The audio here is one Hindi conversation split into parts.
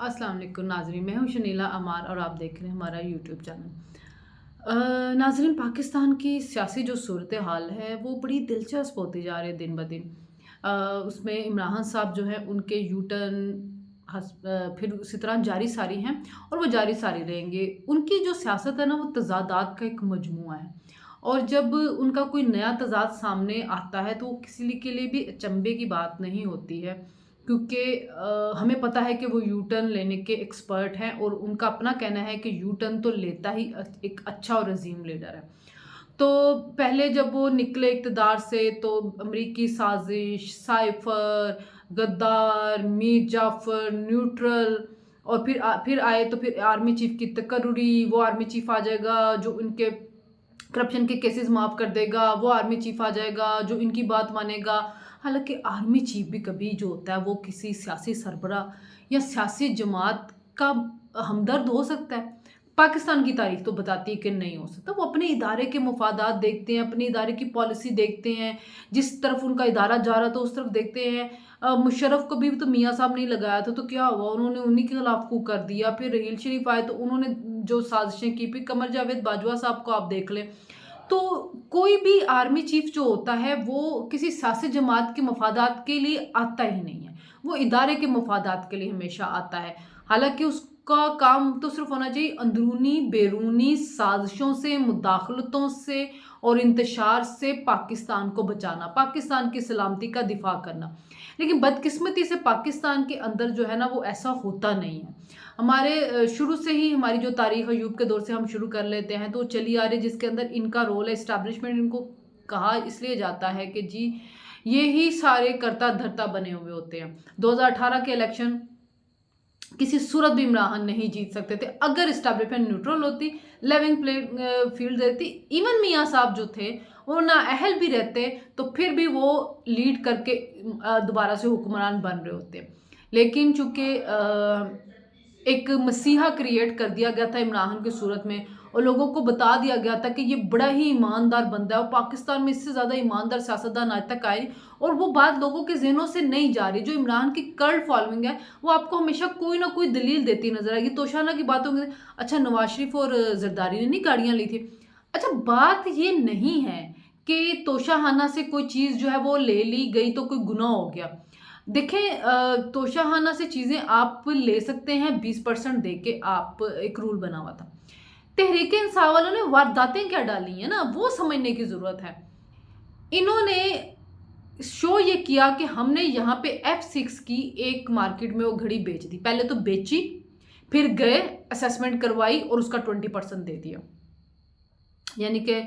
अस्सलाम वालेकुम नाज़रीन, मैं हूँ शनीला अमार और आप देख रहे हैं हमारा यूट्यूब चैनल। नाज़रीन, पाकिस्तान की सियासी जो सूरत हाल है वो बड़ी दिलचस्प होती जा रही है दिन ब दिन। उसमें इमरान खान साहब जो है उनके यू टर्न फिर उसी तरह जारी सारी हैं और वो जारी सारी रहेंगे। उनकी जो सियासत है ना वो तज़ादात का एक मजमूआ है और जब उनका कोई नया तज़ाद सामने आता है तो वो किसी के लिए भी अचंभे की बात नहीं होती है, क्योंकि हमें पता है कि वो यू टर्न लेने के एक्सपर्ट हैं और उनका अपना कहना है कि यू टर्न तो लेता ही एक अच्छा और अजीम लीडर है। तो पहले जब वो निकले इक़्तिदार से तो अमरीकी साजिश, साइफ़र, गद्दार, मीर जाफ़र, न्यूट्रल और फिर आए तो फिर आर्मी चीफ़ की तकर्रुरी, वो आर्मी चीफ़ आ जाएगा जो इनके करप्शन के केसेस माफ़ कर देगा, वो आर्मी चीफ़ आ जाएगा जो इनकी बात मानेगा। हालाँकि आर्मी चीफ़ भी कभी जो होता है वो किसी सियासी सरबराह या सियासी जमात का हमदर्द हो सकता है। पाकिस्तान की तारीख तो बताती है कि नहीं हो सकता। वो अपने इदारे के मफादात देखते हैं, अपने इदारे की पॉलिसी देखते हैं, जिस तरफ उनका इदारा जा रहा था उस तरफ देखते हैं। मुशर्रफ को भी तो मियाँ साहब ने ही लगाया था, तो क्या हुआ? उन्होंने उन्हीं के खिलाफ कू कर दिया। फिर रहील शरीफ आए तो उन्होंने जो साजिशें की, फिर कमर जावेद बाजवा साहब को आप देख लें। तो कोई भी आर्मी चीफ जो होता है वो किसी सियासी जमात के मफादात के लिए आता ही नहीं है, वो इदारे के मफादात के लिए हमेशा आता है। हालांकि उसका काम तो सिर्फ होना चाहिए अंदरूनी बैरूनी साजिशों से, मुदाखलतों से और इंतशार से पाकिस्तान को बचाना, पाकिस्तान की सलामती का दिफा करना। लेकिन बदकिस्मती से पाकिस्तान के अंदर जो है ना वो ऐसा होता नहीं है। हमारे शुरू से ही हमारी जो तारीख़ अयूब के दौर से हम शुरू कर लेते हैं तो चली आ रही, जिसके अंदर इनका रोल है इस्टेब्लिशमेंट। इनको कहा इसलिए जाता है कि जी ये ही सारे करता धरता बने हुए होते हैं। 2018 के इलेक्शन किसी सूरत भी इमरान खान नहीं जीत सकते थे अगर इस्टेब्लिशमेंट न्यूट्रल होती, लेवलिंग प्ले फील्ड रहती। इवन मियाँ साहब जो थे वो ना अहल भी रहते तो फिर भी वो लीड करके दोबारा से हुक्मरान बन रहे होते। लेकिन चूंकि एक मसीहा क्रिएट कर दिया गया था इमरान खान की सूरत में और लोगों को बता दिया गया था कि ये बड़ा ही ईमानदार बंदा है और पाकिस्तान में इससे ज़्यादा ईमानदार सियासतदान आज तक आए, और वो बात लोगों के ज़हनों से नहीं जा रही। जो इमरान की कल्ट फॉलोइंग है वो आपको हमेशा कोई ना कोई दलील देती नजर आएगी। तोशाना की बात होंगी, अच्छा नवाज शरीफ और जरदारी ने नहीं गाड़ियाँ ली थी। अच्छा, बात ये नहीं है कि तोशाहाना से कोई चीज़ जो है वो ले ली गई तो कोई गुनाह हो गया। देखें, तोशाहाना से चीज़ें आप ले सकते हैं 20% दे के, आप एक रूल बना हुआ था। तहरीक इंसाफ वालों ने वारदातें क्या डाली हैं ना वो समझने की ज़रूरत है। इन्होंने शो ये किया कि हमने यहाँ पे F6 की एक मार्केट में वो घड़ी बेच दी। पहले तो बेची, फिर गए असेसमेंट करवाई और उसका 20% दे दिया। यानी कि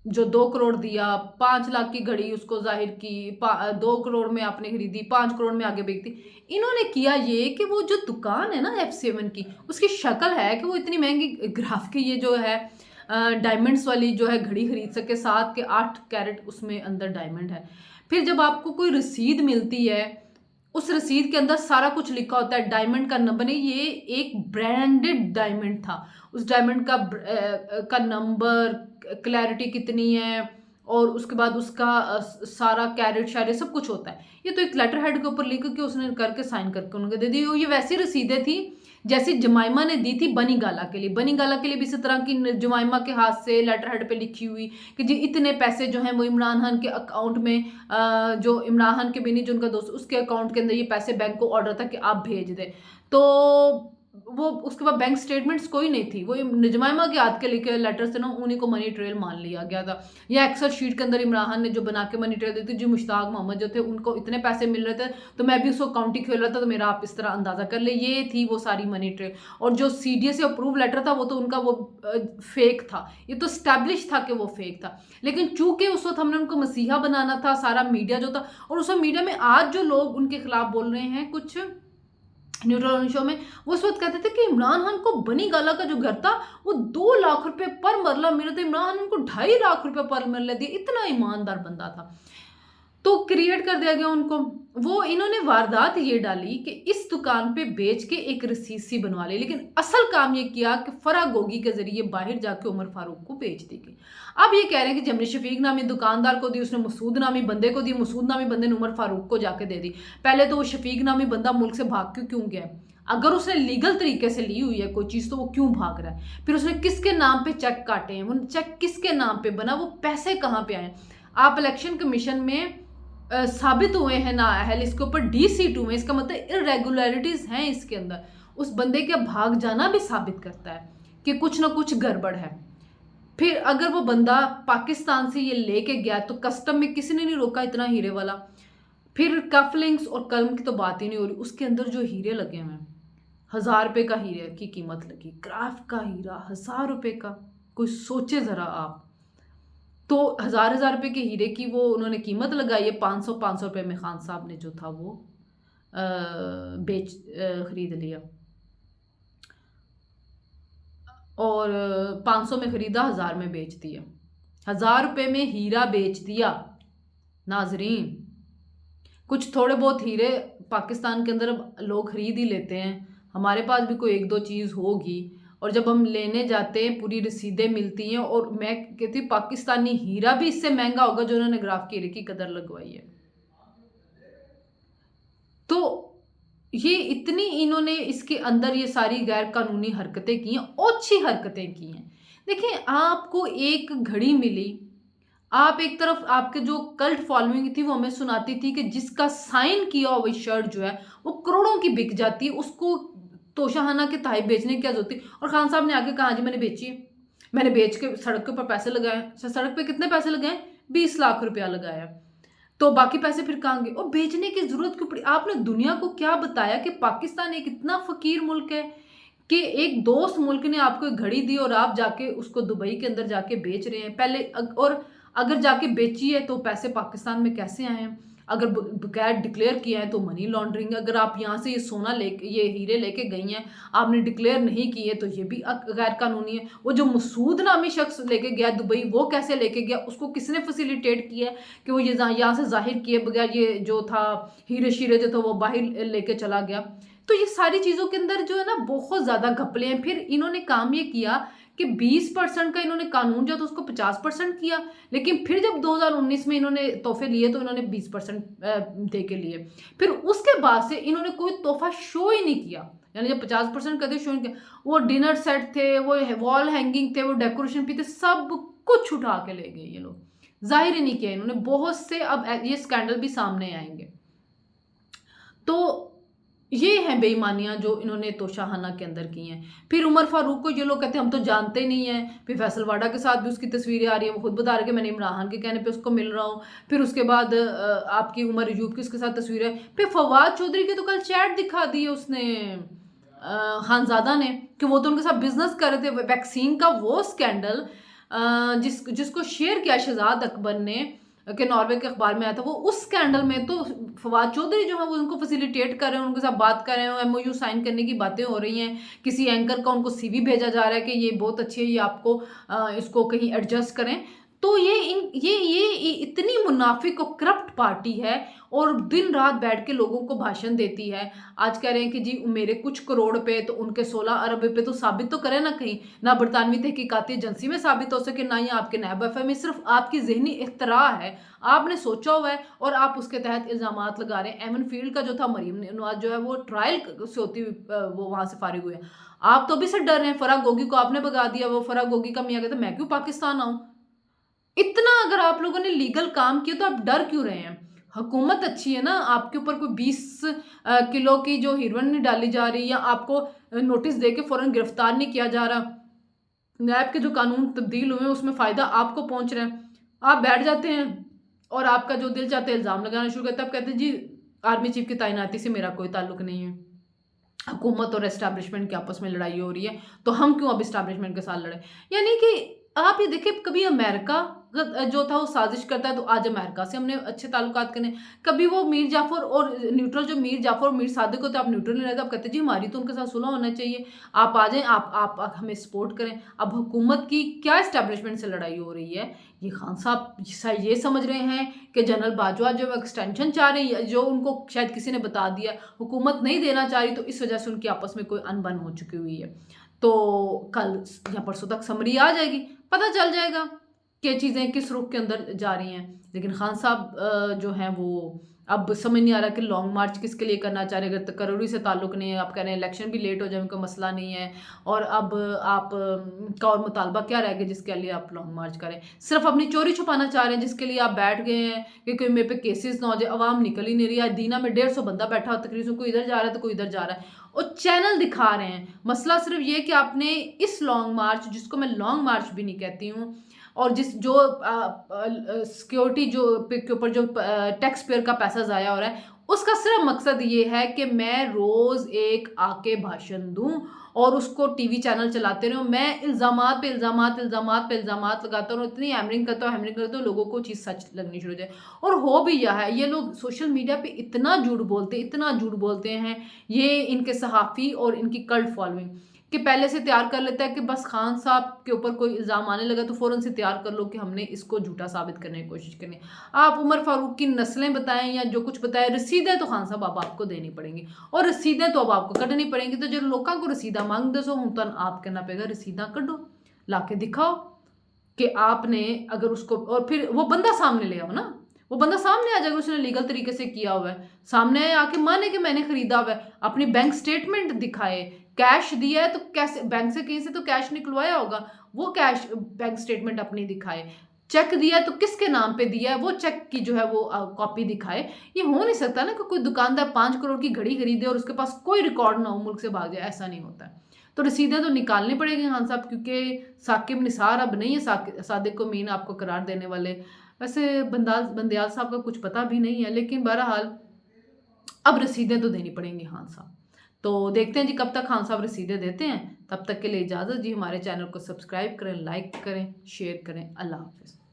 जो 2 करोड़ दिया, 5 लाख की घड़ी उसको जाहिर की, 2 करोड़ में आपने खरीदी, 5 करोड़ में आगे बेचती। इन्होंने किया ये कि वो जो दुकान है ना F7 की, उसकी शक्ल है कि वो इतनी महंगी ग्राफ की ये जो है डायमंड्स वाली जो है घड़ी खरीद सके, 7 के 8 कैरेट उसमें अंदर डायमंड है। फिर जब आपको कोई रसीद मिलती है, उस रसीद के अंदर सारा कुछ लिखा होता है, डायमंड का नंबर नहीं, ये एक ब्रांडेड डायमंड था। उस डायमंड का नंबर, क्लैरिटी कितनी है और उसके बाद उसका सारा कैरेट शैरेट सब कुछ होता है। ये तो एक लेटर हेड के ऊपर लिख के उसने करके साइन करके उनको दे दी। ये वैसी रसीदें थी जैसी जमाइमा ने दी थी बनी गाला के लिए। बनी गाला के लिए भी इसी तरह की जमाइमा के हाथ से लेटर हेड पे लिखी हुई कि जी इतने पैसे जो हैं वो इमरान खान के अकाउंट में, जो इमरान खान के भी नहीं जो उनका दोस्त उसके अकाउंट के अंदर ये पैसे बैंक को ऑर्डर था कि आप भेज दें। तो वो उसके बाद बैंक स्टेटमेंट्स कोई नहीं थी, वो जमाइमा के हाथ के लिखे लेटर से ना उन्हीं को मनी ट्रेल मान लिया गया था। या एक्सेल शीट के अंदर इमरान खान ने जो बना के मनी ट्रेल दी थी, जी मुश्ताक मोहम्मद जो थे उनको इतने पैसे मिल रहे थे तो मैं भी उसको काउंटी खेल रहा था तो मेरा आप इस तरह अंदाजा कर ले, ये थी वो सारी मनी ट्रेल। और जो CDA से अप्रूव लेटर था वो तो उनका वो फेक था, ये तो स्टैब्लिश था कि वो फेक था। लेकिन चूंकि उस वक्त हमने उनको मसीहा बनाना था, सारा मीडिया जो था, और उस मीडिया में आज जो लोग उनके खिलाफ बोल रहे हैं कुछ न्यूट्रल शो में, वो उस वक्त कहते थे कि इमरान खान को बनी गाला का जो घर था वो 2 लाख रुपए पर मरला मिले थे, इमरान खान उनको 2.5 लाख रुपए पर मरला दिए, इतना ईमानदार बंदा था। तो क्रिएट कर दिया गया उनको। वो इन्होंने वारदात ये डाली कि इस दुकान पे बेच के एक रसीद सी बनवा ली, लेकिन असल काम ये किया कि फराह गोगी के ज़रिए बाहर जाके उमर फारूक को बेच दी गई। अब ये कह रहे हैं कि जमनी शफीक नामी दुकानदार को दी, उसने मसूद नामी बंदे को दी, मसूद नामी बंदे ने उमर फारूक को जाके दे दी। पहले तो वो शफीक नामी बंदा मुल्क से भाग क्यों गया? अगर उसने लीगल तरीके से ली हुई है कोई चीज़ तो वो क्यों भाग रहा है? फिर उसने किसके नाम पे चेक काटे हैं, वो चेक किसके नाम पे बना, वो पैसे कहाँ पे आए? आप इलेक्शन कमीशन में साबित हुए हैं नाअहल, इसके ऊपर डी-सीट हुए, इसका मतलब इरेगुलरिटीज़ हैं इसके अंदर। उस बंदे के भाग जाना भी साबित करता है कि कुछ ना कुछ गड़बड़ है। फिर अगर वो बंदा पाकिस्तान से ये लेके गया तो कस्टम में किसी ने नहीं रोका इतना हीरे वाला। फिर कफलिंग्स और कलम की तो बात ही नहीं हो रही, उसके अंदर जो हीरे लगे हुए हैं, 1000 रुपये का हीरे की कीमत लगी, क्राफ्ट का हीरा 1000 रुपये का, कोई सोचे ज़रा आप। तो हज़ार रुपए के हीरे की वो उन्होंने कीमत लगाई है, 500 रुपये में खान साहब ने जो था वो खरीद लिया, और 500 में खरीदा, 1000 में बेच दिया। 1000 रुपये में हीरा बेच दिया। नाजरीन, कुछ थोड़े बहुत हीरे पाकिस्तान के अंदर लोग खरीद ही लेते हैं, हमारे पास भी कोई एक दो चीज़ होगी, और जब हम लेने जाते हैं पूरी रसीदें मिलती हैं, और मैं कहती हूँ पाकिस्तानी हीरा भी इससे महंगा होगा जो उन्होंने ग्राफ के हीरे की कदर लगवाई है। तो ये इतनी इन्होंने इसके अंदर ये सारी गैर कानूनी हरकतें की हैं, ओछी हरकतें की हैं। देखिए, आपको एक घड़ी मिली, आप एक तरफ आपके जो कल्ट फॉलोइंग थी वो हमें सुनाती थी कि जिसका साइन किया हुआ शर्ट जो है वो करोड़ों की बिक जाती है, उसको तोशाहाना के तहत बेचने की क्या जरूरत थी? और खान साहब ने आके कहा जी मैंने बेची है, मैंने बेच के सड़क के ऊपर पैसे लगाए। सड़क पे कितने पैसे लगाए? 20 लाख रुपया लगाया। तो बाकी पैसे फिर कहाँ गए? और बेचने की जरूरत क्यों पड़ी? आपने दुनिया को क्या बताया कि पाकिस्तान एक इतना फकीर मुल्क है कि एक दोस्त मुल्क ने आपको एक घड़ी दी और आप जाके उसको दुबई के अंदर जाके बेच रहे हैं पहले। और अगर जाके बेची है तो पैसे पाकिस्तान में कैसे आए हैं? अगर बगैर डिक्लेयर किया है तो मनी लॉन्ड्रिंग। अगर आप यहाँ से ये सोना लेके, ये हीरे लेके गई हैं, आपने डिक्लेयर नहीं किए तो ये भी गैर कानूनी है। वो जो मसूद नामी शख्स लेके गया दुबई, वो कैसे लेके गया? उसको किसने फैसिलिटेट किया कि वो ये यहाँ से जाहिर किए बगैर ये जो था हीरे शीरे जो था वो बाहर लेके चला गया? तो ये सारी चीज़ों के अंदर जो है ना बहुत ज़्यादा घपले हैं। फिर इन्होंने काम ये किया कि 20% का इन्होंने कानून जो था उसको 50% किया, लेकिन फिर जब 2019 में इन्होंने तोहफे लिए तो इन्होंने 20% दे के लिए। फिर उसके बाद से इन्होंने कोई तोहफा शो ही नहीं किया, यानी जब 50% करते शो नहीं किया। वो डिनर सेट थे, वो वॉल हैंगिंग थे, वो डेकोरेशन भी थे, सब कुछ उठा के ले गए ये लोग, जाहिर ही नहीं किया इन्होंने। बहुत से अब ये स्कैंडल भी सामने आएंगे। तो ये हैं बेईमानियां जो इन्होंने तोशाहाना के अंदर की हैं। फिर उमर फारूक को ये लोग कहते हैं हम तो जानते ही नहीं हैं। फिर फैसल वाडा के साथ भी उसकी तस्वीरें आ रही है, वो खुद बता रहे कि मैंने इमरान खान के कहने पे उसको मिल रहा हूँ। फिर उसके बाद आपकी उमर अयूब की उसके साथ तस्वीरें। फिर फवाद चौधरी की तो कल चैट दिखा दी है उसने खानजादा ने कि वो तो उनके साथ बिजनेस कर रहे थे। वैक्सीन का वो स्कैंडल जिसको शेयर किया शहजाद अकबर ने कि नॉर्वे के अखबार में आया था, वो उस स्कैंडल में तो फवाद चौधरी जो है वो उनको फैसिलिटेट कर रहे हैं, उनके साथ बात कर रहे हैं, एमओयू साइन करने की बातें हो रही हैं। किसी एंकर का उनको सीवी भेजा जा रहा है कि ये बहुत अच्छी है, ये आपको इसको कहीं एडजस्ट करें। तो ये इतनी मुनाफिक और करप्ट पार्टी है और दिन रात बैठ के लोगों को भाषण देती है। आज कह रहे हैं कि जी मेरे कुछ करोड़ पे तो उनके 16 अरब पे, तो साबित तो करें ना कहीं। ना बरतानवी तहकीकाती एजेंसी में साबित हो सके, ना ही आपके नैब एफएम में। सिर्फ आपकी जहनी इख्तरा है, आपने सोचा हुआ है और आप उसके तहत इल्ज़ामात लगा रहे हैं। एमन फील्ड का जो था मरीम नवाज जो है वो ट्रायल से होती हुई वो वहाँ से फारिग हुए। आप तो अभी से डर रहे हैं। फराह गोगी को आपने भगा दिया, वो फराह गोगी का मियाँ कहता मैं क्यों पाकिस्तान आऊँ? इतना अगर आप लोगों ने लीगल काम किया तो आप डर क्यों रहे हैं? हुकूमत अच्छी है ना, आपके ऊपर कोई 20 किलो की जो हीरोइन नहीं डाली जा रही, या आपको नोटिस दे के फौरन गिरफ्तार नहीं किया जा रहा। नैब के जो कानून तब्दील हुए हैं उसमें फ़ायदा आपको पहुंच रहा है। आप बैठ जाते हैं और आपका जो दिल चाहता है इल्ज़ाम लगाना शुरू करते हैं। आप कहते हैं जी आर्मी चीफ की तैनाती से मेरा कोई ताल्लुक नहीं है, हुकूमत और एस्टैब्लिशमेंट की आपस में लड़ाई हो रही है, तो हम क्यों अब एस्टैब्लिशमेंट के साथ लड़े? यानी कि आप ये देखिए, कभी अमेरिका जो था वो साजिश करता है तो आज अमेरिका से हमने अच्छे ताल्लुकात करने। कभी वो मीर जाफ़र और न्यूट्रल जो मीर जाफ़र और मीर सादिक होते हैं, आप न्यूट्रल नहीं रहते, आप कहते हैं जी हमारी तो उनके साथ सुलह होना चाहिए, आप आ जाएँ, आप हमें सपोर्ट करें। अब हुकूमत की क्या एस्टेब्लिशमेंट से लड़ाई हो रही है? ये खान साहब ये समझ रहे हैं कि जनरल बाजवा जो एक्सटेंशन चाह रही है, जो उनको शायद किसी ने बता दिया, हुकूमत नहीं देना चाह रही, तो इस वजह से उनकी आपस में कोई अनबन हो चुकी हुई है। तो कल या परसों तक समरी आ जाएगी, पता चल जाएगा कि चीज़ें किस रुख के अंदर जा रही हैं। लेकिन खान साहब जो हैं वो अब समझ नहीं आ रहा कि लॉन्ग मार्च किसके लिए करना चाह रहे हैं। अगर करोड़ी से ताल्लुक नहीं है, आप कह रहे हैं इलेक्शन भी लेट हो जाए, उनका मसला नहीं है, और अब आप का और मुतालबा क्या रह गया जिसके लिए आप लॉन्ग मार्च करें? सिर्फ अपनी चोरी छुपाना चाह रहे हैं जिसके लिए आप बैठ गए हैं कि कोई मेरे पे केसेस ना हो जाए। अवाम निकल ही नहीं रही है। दीना में 150 बंदा बैठा हो तकरीबन, कोई इधर जा रहा है तो कोई इधर जा रहा है और चैनल दिखा रहे हैं। मसला सिर्फ ये कि आपने इस लॉन्ग मार्च, जिसको मैं लॉन्ग मार्च भी नहीं कहती हूँ, और जिस जो सिक्योरिटी जो के ऊपर जो टैक्स पेयर का पैसा ज़ाया हो रहा है, उसका सिर्फ मकसद ये है कि मैं रोज़ एक आके भाषण दूँ और उसको टीवी चैनल चलाते रहूँ। मैं इल्ज़ामात पे इल्ज़ामात, इल्ज़ामात पे इल्ज़ामात लगाता रहूँ, इतनी हैमरिंग करता हूँ, लोगों को चीज़ सच लगनी शुरू हो जाए। और हो भी यह है, ये लोग सोशल मीडिया पे इतना झूठ बोलते हैं, ये इनके सहाफ़ी और इनकी कल्ट फॉलोइंग, कि पहले से तैयार कर लेता है कि बस खान साहब के ऊपर कोई इल्ज़ाम आने लगा तो फ़ौरन से तैयार कर लो कि हमने इसको झूठा साबित करने की कोशिश करनी है। आप उमर फारूक की नस्लें बताएँ या जो कुछ बताएँ, रसीदें तो खान साहब अब आपको देनी पड़ेंगी और रसीदें तो अब आपको कढ़नी पड़ेंगी। तो जो लोगों को रसीदा मांगदे सो हुण तुहानूं आप कहना पेगा रसीदा कढ़ो, लाके दिखाओ कि आपने अगर उसको, और फिर वो बंदा सामने ले आओ ना, वो बंदा सामने आ जाएगा, उसने लीगल तरीके से किया हुआ है, सामने आके माने कि मैंने खरीदा हुआ है, अपनी बैंक स्टेटमेंट दिखाए, कैश दिया है तो कैसे बैंक से कहीं से तो कैश निकलवाया होगा, वो कैश बैंक स्टेटमेंट अपनी दिखाए, चेक दिया है तो किसके नाम पे दिया है वो चेक की जो है वो कॉपी दिखाए। ये हो नहीं सकता ना कि कोई दुकानदार 5 करोड़ की घड़ी खरीदे और उसके पास कोई रिकॉर्ड ना हो, मुल्क से भाग जाए, ऐसा नहीं होता है। तो रसीदें तो निकालनी पड़ेगी खान साहब, क्योंकि साकिब निसार अब नहीं है सादिक को मीन आपको करार देने वाले। वैसे बंदयाल साहब का कुछ पता भी नहीं है, लेकिन बहरहाल अब रसीदें तो देनी पड़ेंगी खान साहब। तो देखते हैं जी कब तक खान साहब रसीदें देते हैं। तब तक के लिए इजाज़त जी। हमारे चैनल को सब्सक्राइब करें, लाइक करें, शेयर करें। अल्लाह हाफ़िज़।